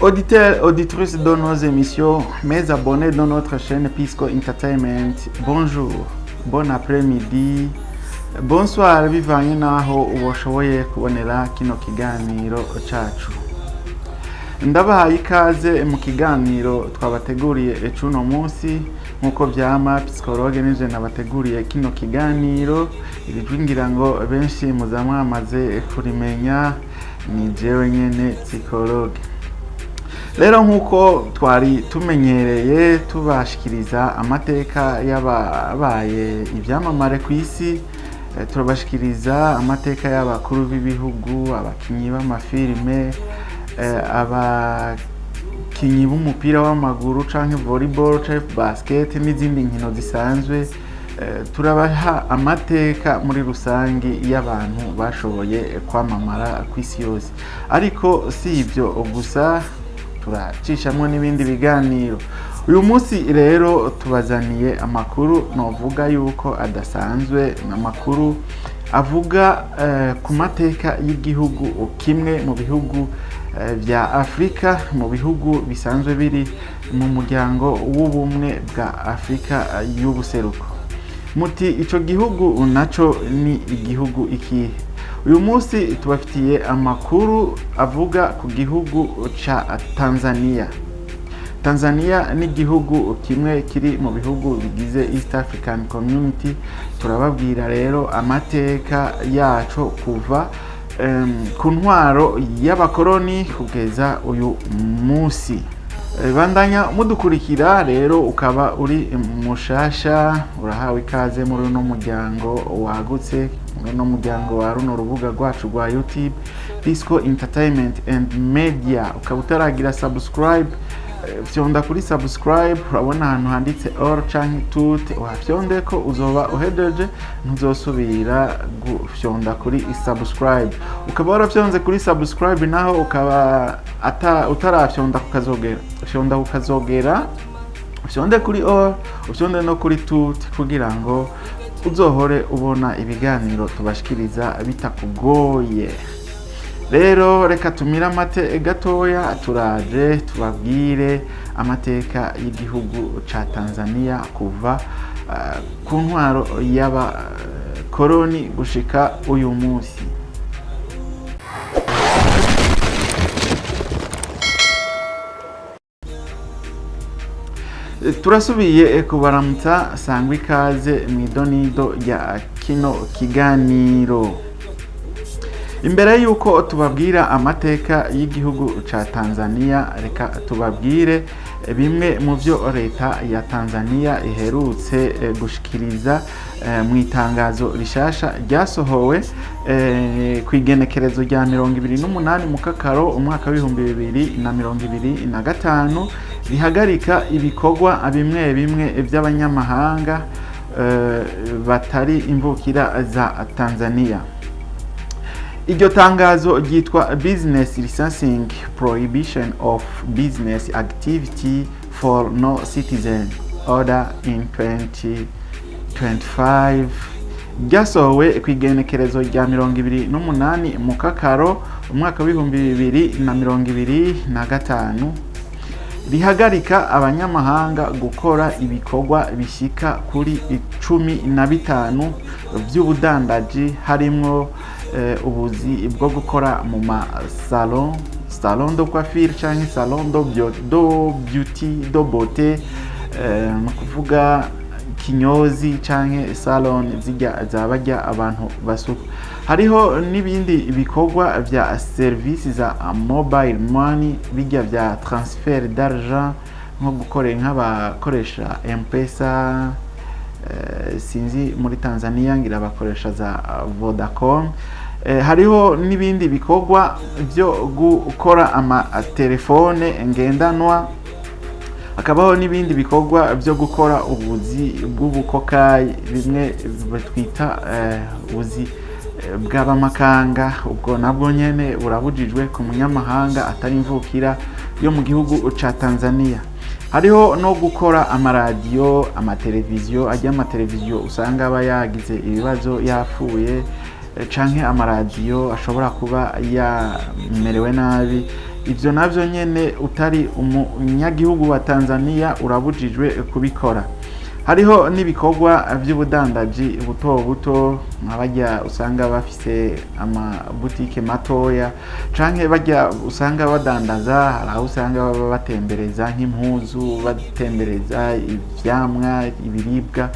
Auditeurs, auditrices de nos émissions, mes abonnés de notre chaîne Pisco Entertainment, bonjour, bon après-midi, bonsoir bivanye naho ubashoboye kubonera kino kiganiro cacu. Ndabahaye ikaze mu kiganiro twabateguriye ecuno munsi nkuko vyama psychologue nije nabateguriye kino kiganiro irijwingira ngo benshi muzamwamaze kurimenya ni jewe nyene psychologue. Rero nkuko twari tumenyereye tubashikiriza amateka y'ababaye ivyamamare ku isi, turabashikiriza amateka y'abakuru b'ibihugu, abakinyi b'amafilme, abakinyi b'umupira w'amaguru canke volleyball canke basket n'izindi nkino zisanzwe. Turabaha amateka muri rusangi y'abantu bashoboye kwamamara ku isi yose, ariko si ivyo gusa, turacishamwe n'ibindi biganiro. Uyu munsi rero tubazaniye amakuru novuga yuko adasanzwe, n'amakuru avuga ku mateka y'igihugu kimwe mu bihugu vya Afrika, mu bihugu bisanzwe biri mu muryango w'ubumwe bwa Afrika y'ubuseruko. Muti ico gihugu naco ni igihugu ikihe? Uyu munsi tubafitiye amakuru avuga ku gihugu ca Tanzania. Tanzania ni igihugu kimwe kiri mu bihugu bigize East African Community. Turababwira rero amateka yaco kuva ku ntwaro y'abakoroni kugeza uyu munsi. Bandanya mudukurikira rero, ukaba uri mushasha urahawe ikaze muri uno muryango wagutse, muri uno muryango wa runo rubuga rwacu rwa YouTube Pisco Entertainment and Media. Ukaba utaragira subscribe, fyonda kuri subscribe, urabona ahantu handitse all canke tout, wafyonde ko uzoba uhejeje ntuzosubira gufyonda kuri subscribe. Ukaba warafyonze kuri subscribe naho ukaba utarafyonda kukazogera, fyonda kukazogera, fyonde kuri all, fyonde no kuri tout, kugira ngo uzohore ubona ibiganiro tubashikiriza bitakugoye. Rero reka tumira amate gatoya, turaje tubabwire amateka y'igihugu ca Tanzania kuva ku ntwaro y'abakoroni gushika uyu munsi. Turasubiye kubaramutsa, sangwa ikaze mw'idonido ya kino kiganiro. Imbere yuko tubabwira amateka y'igihugu ca Tanzania, reka tubabwire bimwe mu vyo leta ya Tanzania iherutse gushikiriza mu itangazo rishasha ryasohowe ku igenekerezo rya 28 mu Kakaro umwaka w'2025, rihagarika ibikorwa bimwe bimwe vy'abanyamahanga batari imvukira za Tanzania. Iryo tangazo ryitwa Business Licensing Prohibition of Business Activity for No Citizen Order in 2025, ryasohowe ku igenekerezo rya 28 mu Kakaro umwaka w'2025, rihagarika abanyamahanga gukora ibikorwa bishika kuri 15 vy'ubudandaji, harimwo ubuzi bwo gukora mu salon de coiffure canke salon de beauty de beauté, no kuvuga kinyozi canke salon zijya zabarya abantu basuka. Hariho n'ibindi bikorwa vya service za mobile money, bijya vya transfer d'argent, nko nk'abakoresha M-Pesa, sinzi muri Tanzania ngira bakoresha za Vodacom. Hariho n'ibindi bikorwa vyo gukora telefone ngendanwa, hakabaho n'ibindi bikorwa vyo gukora ubuzi bw'ubukokayi, bimwe batwita ubuzi bw'abamakanga. Ubwo nabwo nyene burabujijwe ku munyamahanga atari imvukira yo mu gihugu ca Tanzania. Hariho no gukora amaradiyo, amateleviziyo, ajya amateleviziyo usanga aba yagize ibibazo yapfuye, canke amaradiyo ashobora kuba yamerewe nabi, ivyo navyo nyene utari umunyagihugu wa Tanzania urabujijwe kubikora. Hariho n'ibikorwa vy'ubudandaji buto buto nk'abarya usanga bafise amabutike matoya canke barya usanga badandaza, haraho usanga baba batembereza nk'impuzu, batembereza ivyamwa, ibiribwa.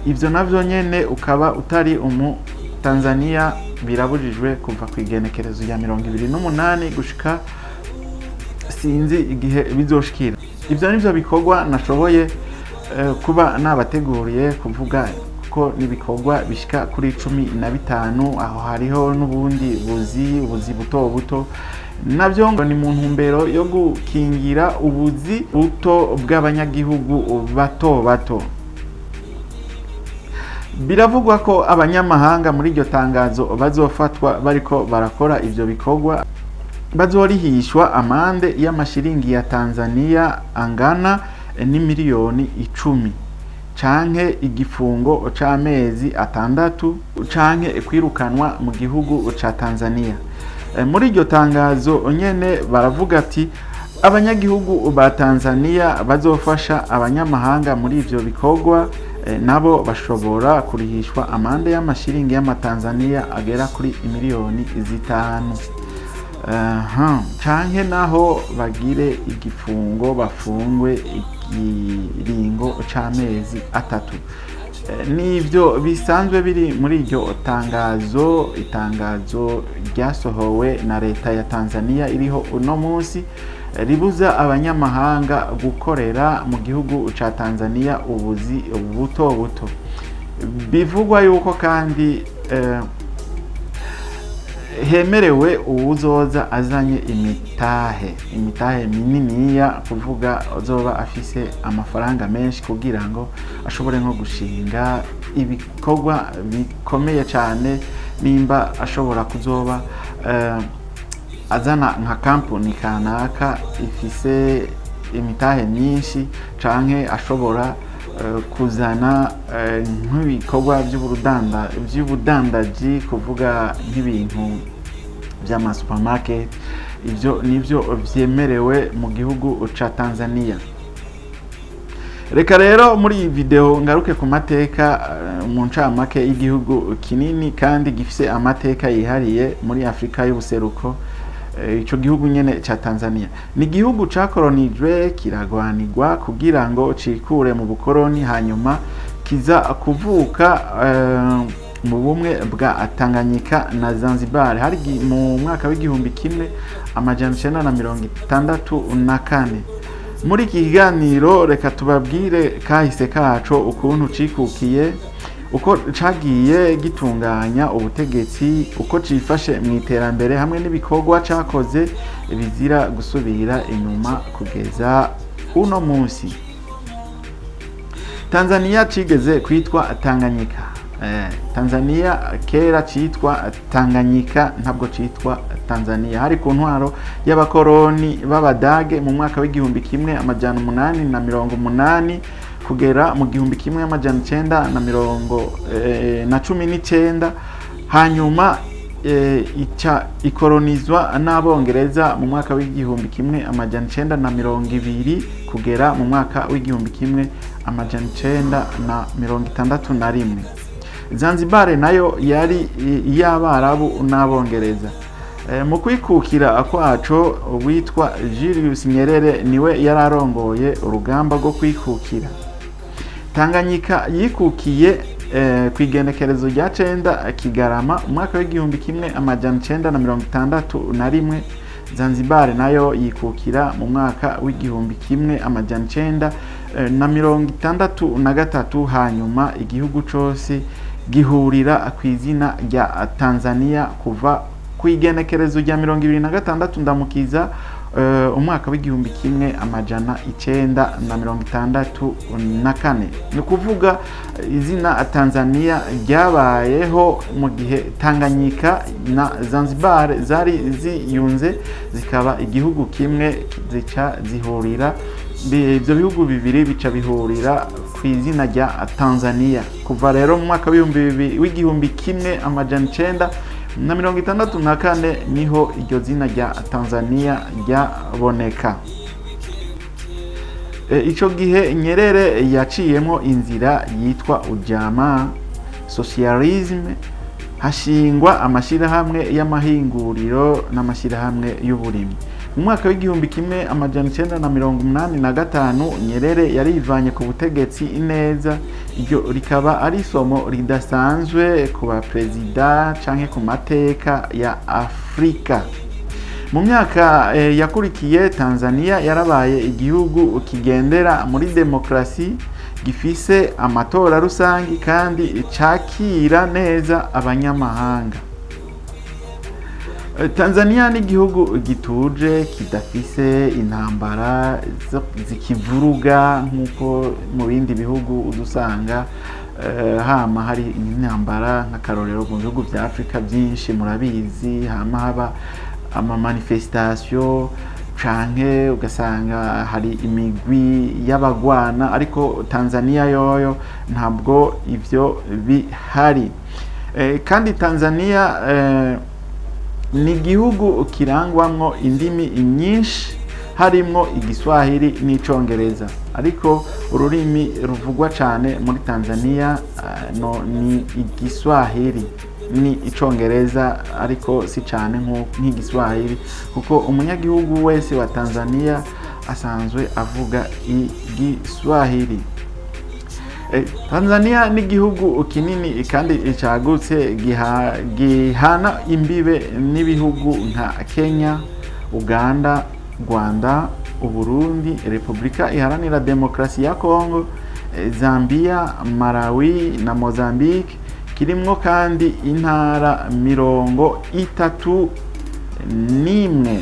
Ivyo navyo nyene ukaba utari umu Tanzania birabujijwe kuva kw'igenekerezo ya 28 gushika sinzi igihe bizoshikira. Ivyo nivyo bikorwa nashoboye kuba nabateguriye kuvuga ko nibikorwa bishika kuri 15. Aho hariho n'ubundi buzi buto buto, navyo ngo ni mu ntumbero yo gukingira ubuzi buto bw'abanyagihugu bato bato. Biravugwa ko abanyamahanga muri iryo tangazo bazofatwa bariko barakora ivyo bikorwa bazorihishwa amande y'amashiringi ya Tanzania angana ni miliyoni 10 canke igifungo c'amezi 6 canke kwirukanwa mu gihugu ca Tanzania. Muri iryo tangazo nyene baravuga ati abanyagihugu ba Tanzania bazofasha abanyamahanga muri ivyo bikorwa nabo bashobora kurihishwa amande y'amashiringi y'amatanzania agera kuri miliyoni 5. Canke naho bagire igifungo bafungwe ikiringo c'amezi 3. Nivyo bisanzwe biri muri iryo tangazo. Itangazo ryasohowe na leta ya Tanzania iriho uno munsi ribuza abanyamahanga gukorera mu gihugu ca Tanzania ubuzi buto buto. Bivugwa yuko kandi hemerewe uwuzoza azanye imitahe mininiya, kuvuga azoba afise amafaranga menshi kugira ngo ashobore nko gushinga ibikorwa bikomeye cyane, nimba ashobora kuzoba azana nka kampuni kanaka ifise imitahe myinshi, canke ashobora kuzana nk'ibikorwa by'ubudandaji, kuvuga nk'ibintu by'ama supermarket. Ivyo nivyo vyemerewe mu gihugu ca Tanzania. Reka rero muri iyi video ngaruke ku mateka mu ncamake y'igihugu kinini kandi gifise amateka yihariye muri Afrika y'ubuseruko. Ico gihugu nyene ca Tanzania ni igihugu cakolonijwe kiragwanirwa kugira ngo cikure mu bukoroni, hanyuma kiza kuvuka mu bumwe bwa Tanganyika na Zanzibar hari mu mwaka w'igihumbi kimwe amajana 964. Muri iki kiganiro reka tubabwire kahise kaco ukuntu cikukiye, uko cagiye gitunganya ubutegetsi, uko cifashe mu iterambere hamwe n'ibikorwa cakoze bizira gusubira inyuma kugeza uno munsi. Tanzania cigeze kwitwa Tanganyika. Tanzania kera citwa Tanganyika, ntabwo citwa Tanzania. Hari ku ntwaro y'abakoroni b'Abadage mu mwaka w'igihumbi kimwe amajana 880 kugera mu gihumbi kimwe amajana 919. Hanyuma ikoronizwa n'Abongereza mu mwaka w'igihumbi kimwe amajana 920 kugera mu mwaka w'igihumbi kimwe amajana 961. Zanzibar nayo yari iy'Abarabu n'Abongereza. Mu kwikukira kwaco witwa Julius Nyerere niwe yararongoye urugamba rwo kwikukira. Tanganyika yikukiye kwigenekerezo rya 9 Kigarama umwaka w'igihumbi kimwe amajana 961. Zanzibar nayo yikukira mu mwaka w'igihumbi kimwe amajana 963. Hanyuma igihugu cose gihurira kw'izina rya Tanzania kuva kwigenekerezo rya 26 ndamukiza umwaka w'igihumbi kimwe amajana 964. Ni kuvuga izina Tanzania ryabayeho mu gihe Tanganyika na Zanzibar zari ziyunze zikaba igihugu kimwe, zica zihurira ibyo bihugu bibiri bica bihurira ku izina rya Tanzania. Kuva rero mu mwaka w'igihumbi kimwe amajana 9 na 1964 niho iryo zina rya Tanzania ryaboneka. Ico gihe Nyerere yaciyemo inzira yitwa ujamaa socialism, hashingwa amashirahamwe y'amahinguriro n'amashirahamwe y'uburimyi. Mu mwaka w'igihumbi kimwe amajana 1985 Nyerere yarivanye ku butegetsi neza. Iryo rikaba ari isomo ridasanzwe ku ba perezida canke ku mateka ya Afrika. Mu myaka yakurikiye Tanzania yarabaye igihugu kigendera muri demokrasi, gifise amatora rusangi kandi cakira neza abanyamahanga. Tanzania ni igihugu gituje kidafise intambara zikivuruga nkuko mu bindi bihugu udusanga hama hari intambara nk'akarorero mu bihugu vya Afrika byinshi murabizi, hama haba ama manifestation canke ugasanga hari imigwi y'abagwana, ariko Tanzania yoyo ntabwo ivyo bihari. Kandi Tanzania ni igihugu kirangwamwo indimi nyinshi, harimwo Igiswahili n'icongereza, ariko ururimi ruvugwa cane muri Tanzania ni Igiswahili, ni icongereza ariko si cane nk'igiswahili, kuko umunyagihugu wese wa Tanzania asanzwe avuga Igiswahili. Tanzania ni igihugu kinini kandi cagutse, gihana imbibe n'ibihugu nka Kenya, Uganda, Rwanda, Uburundi, Repubulika Iharanira Demokarasi ya Kongo, Zambia, Malawi na Mozambique. Kirimwo kandi intara 31.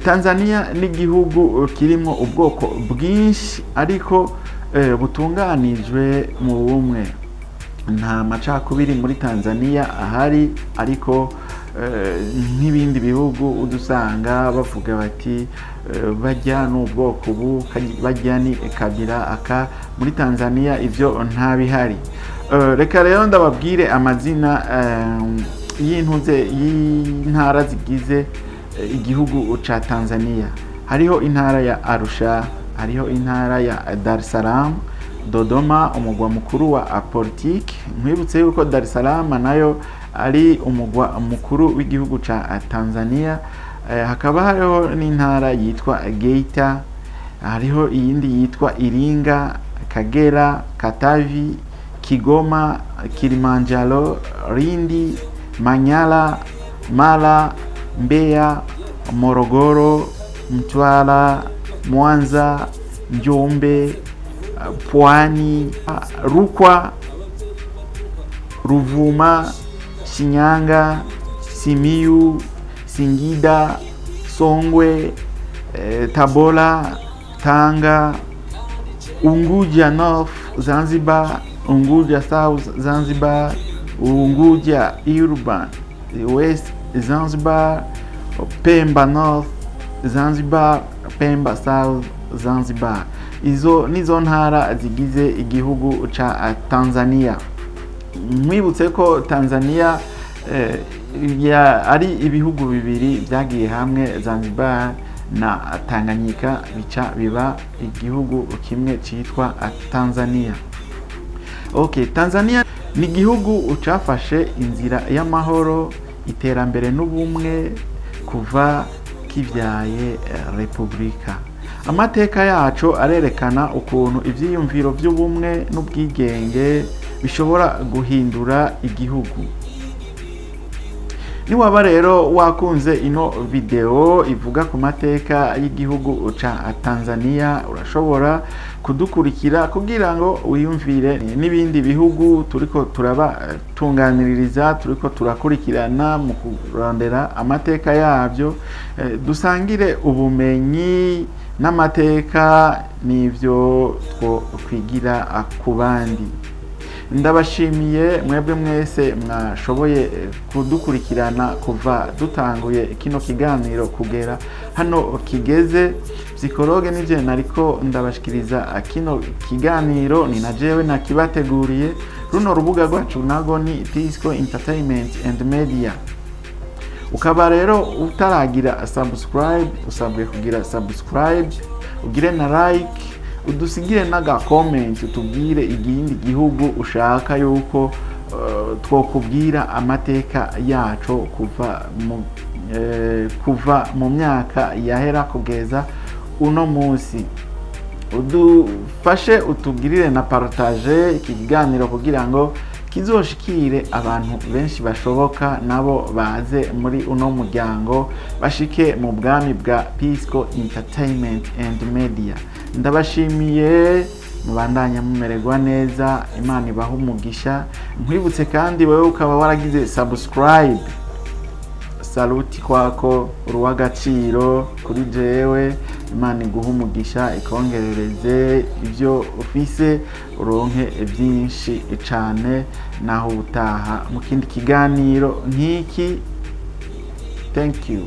Tanzania ni igihugu kirimwo ubwoko bwinshi ariko butunganijwe mu bumwe. Nta macakubiri muri Tanzania ahari, ariko nk'ibindi bihugu udusanga bavuga bati bajya n'ubwoko ubu, bajya ni kabila aka. Muri Tanzania ivyo nta bihari. Reka rero ndababwire amazina y'intara zigize igihugu ca Tanzania. Hariho intara ya Arusha, hariho intara ya Dar es Salaam, Dodoma umugwa mukuru wa politiki. Nkwibutse yuko Dar es Salaam nayo ari umugwa mukuru w'igihugu ca Tanzania. Hakaba hariho n'intara yitwa Geita, hariho iyindi yitwa Iringa, Kagera, Katavi, Kigoma, Kilimanjaro, Lindi, Manyara, Mara, Mbeya, Morogoro, Mtwara, Mwanza, Njombe, Pwani, Rukwa, Ruvuma, Shinyanga, Simiyu, Singida, Songwe, Tabora, Tanga, Unguja North Zanzibar, Unguja South Zanzibar, Unguja Urban West Zanzibar, Pemba North Zanzibar, Pemba South Zanzibar. Izo nizo ntara zigize igihugu ca Tanzania. Mwibutse ko Tanzania ari ibihugu bibiri byagiye hamwe, Zanzibar na Tanganyika, bica biba igihugu kimwe citwa Tanzania. Tanzania ni igihugu ucafashe inzira y'amahoro, iterambere n'ubumwe kuva kivyaye Repubulika. Amateka yacu arerekana ukuntu ivyiyumviro by'ubumwe n'ubwigenge bishobora guhindura igihugu. Niwaba rero wakunze ino video ivuga ku mateka y'igihugu ca Tanzania, urashobora kudukurikira kugira ngo wiyumvire n'ibindi bihugu turiko turabatunganiririza, turiko turakurikirana mu kurondera amateka yavyo, dusangire ubumenyi n'amateka n'ivyo twokwigira ku bandi. Ndabashimiye mwebwe mwese mwashoboye kudukurikirana kuva dutanguye kino kiganiro kugera hano kigeze. Psikologe nije nariko ndabashikiriza kino kiganiro, ni na jewe nakibateguriye. runo rubuga rwacu nago ni Pisco Entertainment and Media. Ukaba rero utaragira subscribe, usabwe kugira subscribe, ugire na like, udusigire naga comment, utubwire igindi gihugu ushaka yuko twokubwira amateka yacu kuva mu myaka yahera kugeza uno munsi. Udufashe utubwirire na partage iki kiganiro kugira ngo kizoshikire abantu benshi bashoboka, nabo baze muri uno muryango, bashike mu bwami bwa Pisco Entertainment and Media. Ndabashimiye, mubandanya mumererwa neza, Imana ibahe umugisha. Nkwibutse kandi wewe ukaba waragize subscribe, saluti kwako, uruwa gaciro kuri jewe. Imana iguhe umugisha, ikongerereze ibyo ufise, uronke byinshi cyane, naho utaha mu kindi kiganiro nk'iki. Thank you.